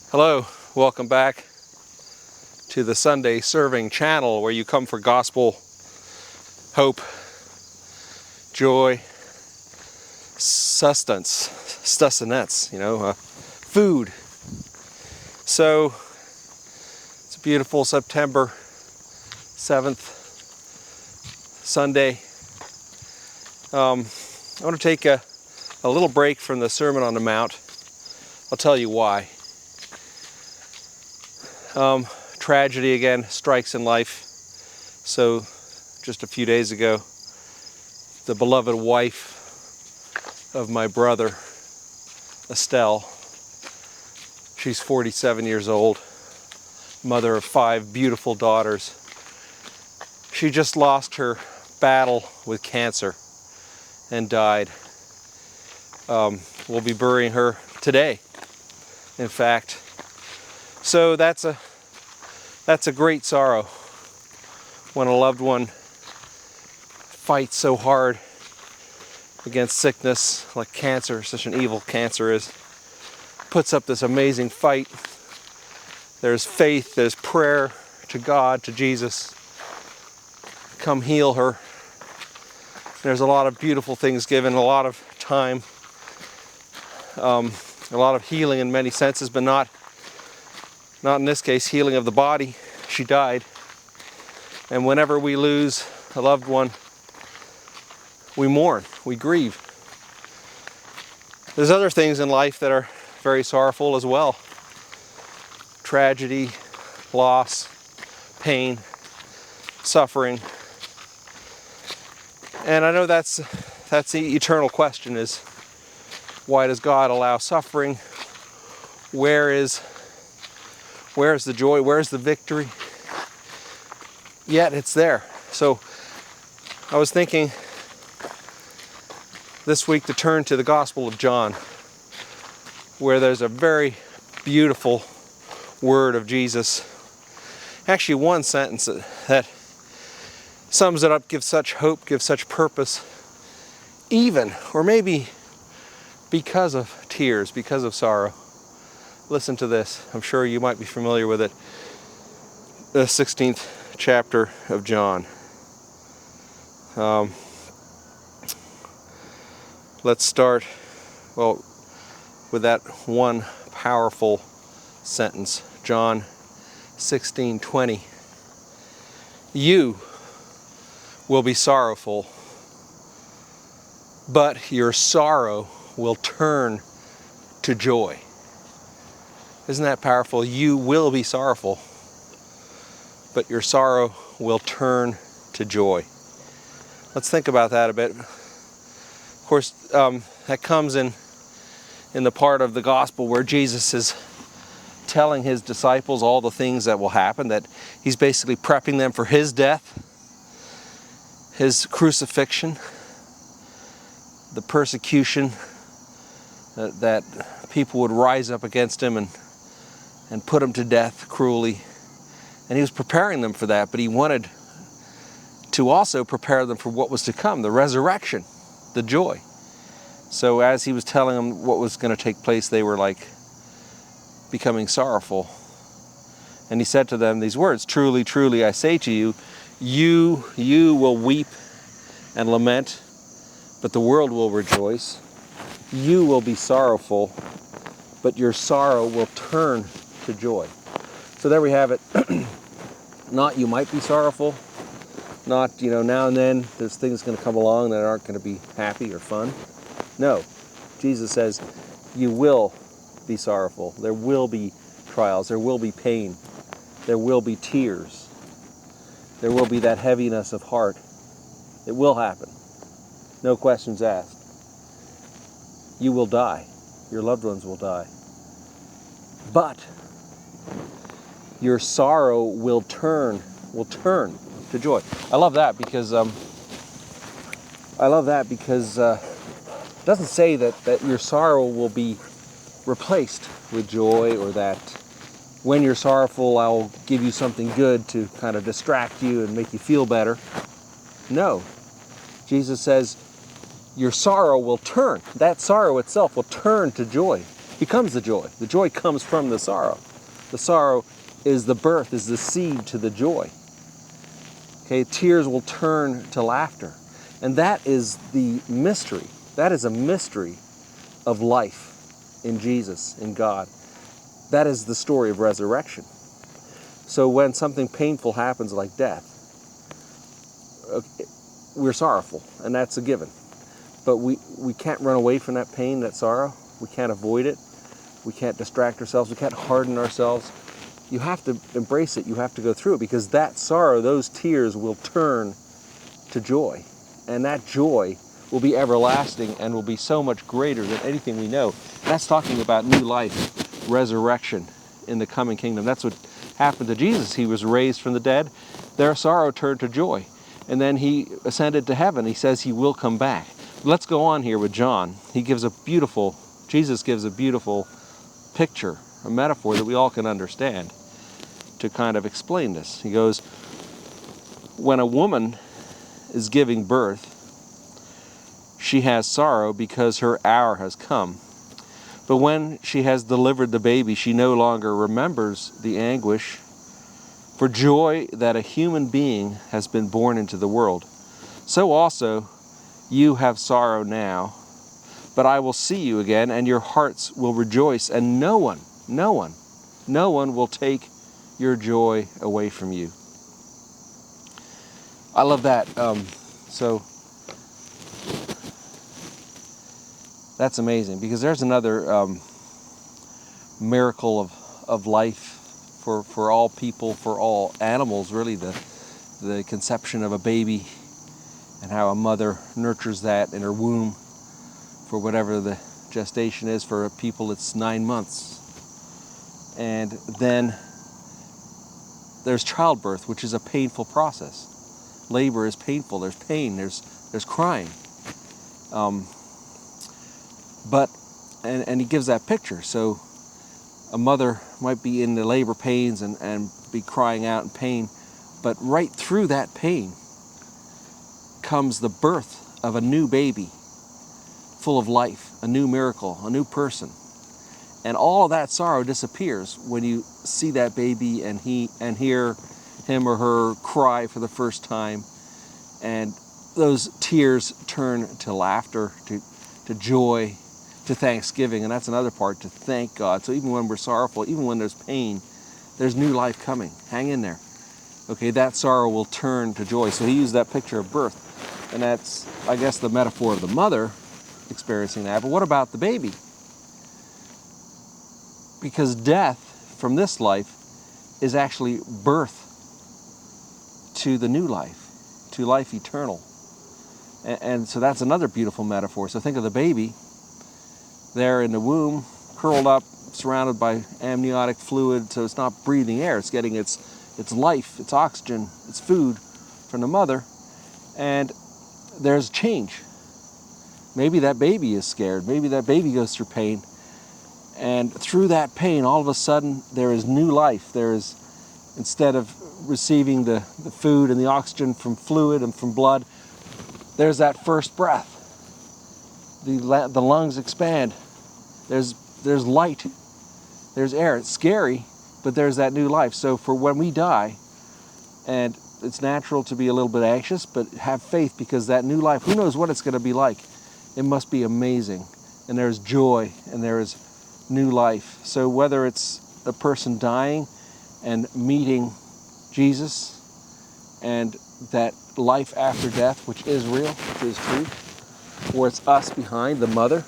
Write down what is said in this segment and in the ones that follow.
Hello, welcome back to the Sunday Serving channel where you come for gospel, hope, joy, sustenance, food. So it's a beautiful September 7th Sunday. I want to take a little break from the Sermon on the Mount. I'll tell you why. Tragedy again strikes in life. So just a few days ago, the beloved wife of my brother, Estelle, she's 47 years old, mother of 5 beautiful daughters. She just lost her battle with cancer and died. We'll be burying her today, in fact. So that's a great sorrow when a loved one fights so hard against sickness like cancer, such an evil cancer is, puts up this amazing fight. There's faith, there's prayer to God, to Jesus, come heal her. There's a lot of beautiful things given, a lot of time, a lot of healing in many senses, but not in this case, healing of the body. She died. And whenever we lose a loved one, we mourn, we grieve. There's other things in life that are very sorrowful as well. Tragedy, loss, pain, suffering. And I know that's the eternal question, is why does God allow suffering? Where is the joy? Where's the victory? Yet it's there. So I was thinking this week to turn to the Gospel of John, where there's a very beautiful word of Jesus. Actually, one sentence that sums it up, gives such hope, gives such purpose, even, or maybe because of tears, because of sorrow. Listen to this. I'm sure you might be familiar with it. The 16th chapter of John. Let's start, with that one powerful sentence. John 16:20. You will be sorrowful, but your sorrow will turn to joy. Isn't that powerful? You will be sorrowful, but your sorrow will turn to joy. Let's think about that a bit. Of course, that comes in the part of the gospel where Jesus is telling his disciples all the things that will happen, that he's basically prepping them for his death, his crucifixion, the persecution that people would rise up against him and put him to death cruelly. And he was preparing them for that, but he wanted to also prepare them for what was to come, the resurrection, the joy. So as he was telling them what was going to take place, they were like becoming sorrowful. And he said to them these words, "Truly, truly, I say to you, you will weep and lament, but the world will rejoice. You will be sorrowful, but your sorrow will turn to joy." So there we have it. Not you might be sorrowful, not, now and then there's things going to come along that aren't going to be happy or fun. No, Jesus says you will be sorrowful. There will be trials, there will be pain, there will be tears, there will be that heaviness of heart. It will happen. No questions asked. You will die. Your loved ones will die. But your sorrow will turn to joy. I love that because it doesn't say that your sorrow will be replaced with joy, or that when you're sorrowful, I'll give you something good to kind of distract you and make you feel better. No. Jesus says your sorrow will turn. That sorrow itself will turn to joy. becomes the joy. The joy comes from the sorrow. The sorrow is the birth, is the seed to the joy. Okay, tears will turn to laughter. And that is the mystery. That is a mystery of life in Jesus, in God. That is the story of resurrection. So when something painful happens like death, we're sorrowful, and that's a given. But we can't run away from that pain, that sorrow. We can't avoid it. We can't distract ourselves. We can't harden ourselves. You have to embrace it. You have to go through it, because that sorrow, those tears will turn to joy. And that joy will be everlasting and will be so much greater than anything we know. That's talking about new life, resurrection in the coming kingdom. That's what happened to Jesus. He was raised from the dead. Their sorrow turned to joy. And then he ascended to heaven. He says he will come back. Let's go on here with John. Jesus gives a beautiful picture, a metaphor that we all can understand to kind of explain this. He goes, when a woman is giving birth, she has sorrow because her hour has come. But when she has delivered the baby, she no longer remembers the anguish for joy that a human being has been born into the world. So also you have sorrow now, but I will see you again, and your hearts will rejoice, and no one will take your joy away from you. I love that. So that's amazing, because there's another miracle of life for all people, for all animals, really, the conception of a baby and how a mother nurtures that in her womb for whatever the gestation is. For people, it's 9 months. And then there's childbirth, which is a painful process. Labor is painful. There's pain. There's crying. And he gives that picture. So a mother might be in the labor pains and be crying out in pain, but right through that pain comes the birth of a new baby, full of life, a new miracle, a new person. And all of that sorrow disappears when you see that baby and hear him or her cry for the first time. And those tears turn to laughter, to joy, to thanksgiving. And that's another part, to thank God. So even when we're sorrowful, even when there's pain, there's new life coming. Hang in there. Okay, that sorrow will turn to joy. So he used that picture of birth. And that's, I guess, the metaphor of the mother experiencing that. But what about the baby? Because death from this life is actually birth to the new life, to life eternal. And so that's another beautiful metaphor. So think of the baby there in the womb, curled up, surrounded by amniotic fluid, so it's not breathing air. It's getting its life, its oxygen, its food from the mother. And there's change. Maybe that baby is scared. Maybe that baby goes through pain. And through that pain, all of a sudden, there is new life. There is, instead of receiving the food and the oxygen from fluid and from blood, there's that first breath. The lungs expand. There's light. There's air. It's scary, but there's that new life. So for when we die, and it's natural to be a little bit anxious, but have faith, because that new life, who knows what it's going to be like. It must be amazing. And there's joy, and there is new life. So whether it's a person dying and meeting Jesus and that life after death, which is real, which is true, or it's us behind, the mother,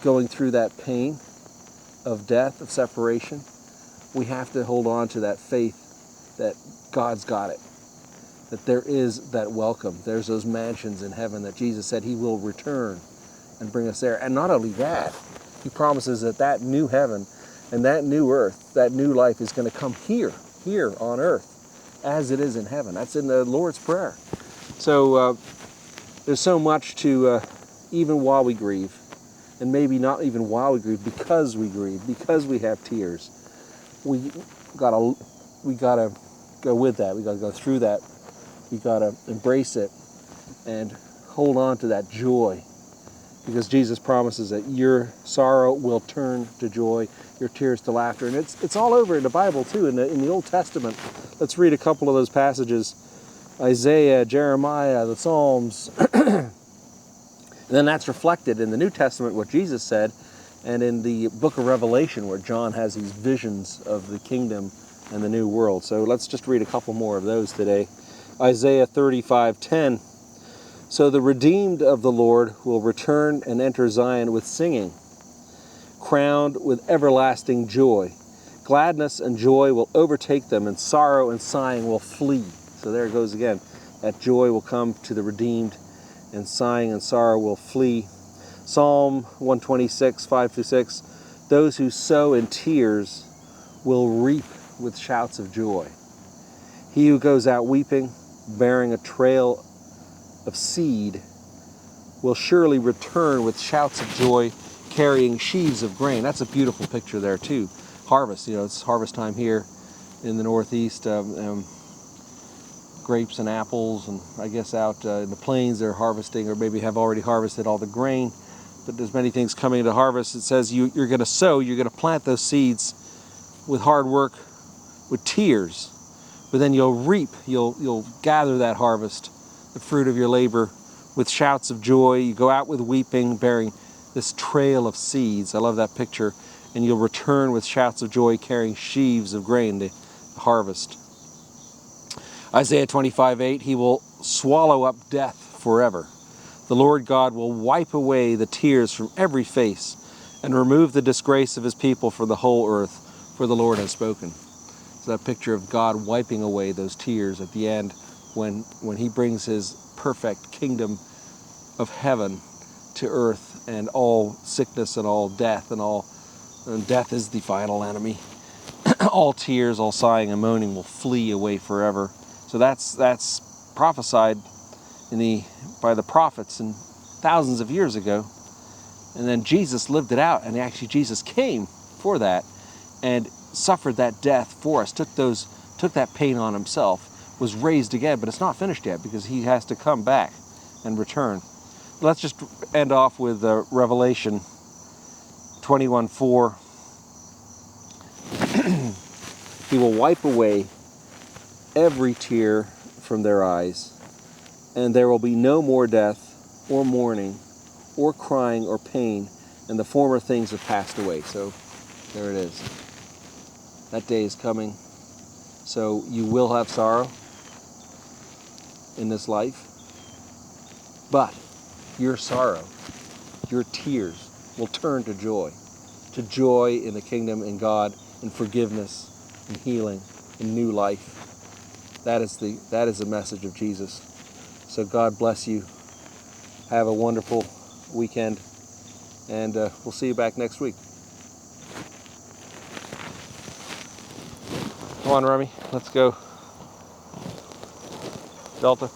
going through that pain of death, of separation, we have to hold on to that faith that God's got it, that there is that welcome. There's those mansions in heaven that Jesus said he will return and bring us there. And not only that, he promises that that new heaven and that new earth, that new life is going to come here on earth, as it is in heaven. That's in the Lord's Prayer. So there's so much to, even while we grieve, and maybe not even while we grieve, because we have tears, we gotta go with that. We gotta go through that. We gotta embrace it and hold on to that joy, because Jesus promises that your sorrow will turn to joy, your tears to laughter. And it's all over in the Bible too, in the Old Testament. Let's read a couple of those passages. Isaiah, Jeremiah, the Psalms. And then that's reflected in the New Testament, what Jesus said, and in the book of Revelation, where John has these visions of the kingdom and the new world. So let's just read a couple more of those today. Isaiah 35:10. So the redeemed of the Lord will return and enter Zion with singing, crowned with everlasting joy. Gladness and joy will overtake them, and sorrow and sighing will flee. So there it goes again. That joy will come to the redeemed, and sighing and sorrow will flee. Psalm 126, 5-6. Those who sow in tears will reap with shouts of joy. He who goes out weeping, bearing a trail of seed, will surely return with shouts of joy, carrying sheaves of grain. That's a beautiful picture there too. Harvest, it's harvest time here in the Northeast. Grapes and apples, and I guess out in the plains they're harvesting, or maybe have already harvested all the grain. But there's many things coming to harvest. It says you're going to sow, you're going to plant those seeds with hard work, with tears, but then you'll reap, you'll gather that harvest, the fruit of your labor, with shouts of joy. You go out with weeping, bearing this trail of seeds. I love that picture. And you'll return with shouts of joy, carrying sheaves of grain, the harvest. Isaiah 25:8, he will swallow up death forever. The Lord God will wipe away the tears from every face and remove the disgrace of his people for the whole earth, for the Lord has spoken. So that picture of God wiping away those tears at the end when he brings his perfect kingdom of heaven to earth, and all sickness and all death and death is the final enemy. All tears, all sighing and moaning will flee away forever. So that's prophesied by the prophets and thousands of years ago. And then Jesus lived it out, and actually Jesus came for that and suffered that death for us, took that pain on himself, was raised again, but it's not finished yet because he has to come back and return. Let's just end off with Revelation 21:4. He will wipe away every tear from their eyes, and there will be no more death or mourning or crying or pain, and the former things have passed away. So there it is. That day is coming. So you will have sorrow in this life, but your sorrow, your tears will turn to joy in the kingdom, in God, in forgiveness, in healing, in new life. That is the message of Jesus. So God bless you. Have a wonderful weekend, and we'll see you back next week. Come on, Remy, let's go. Delta.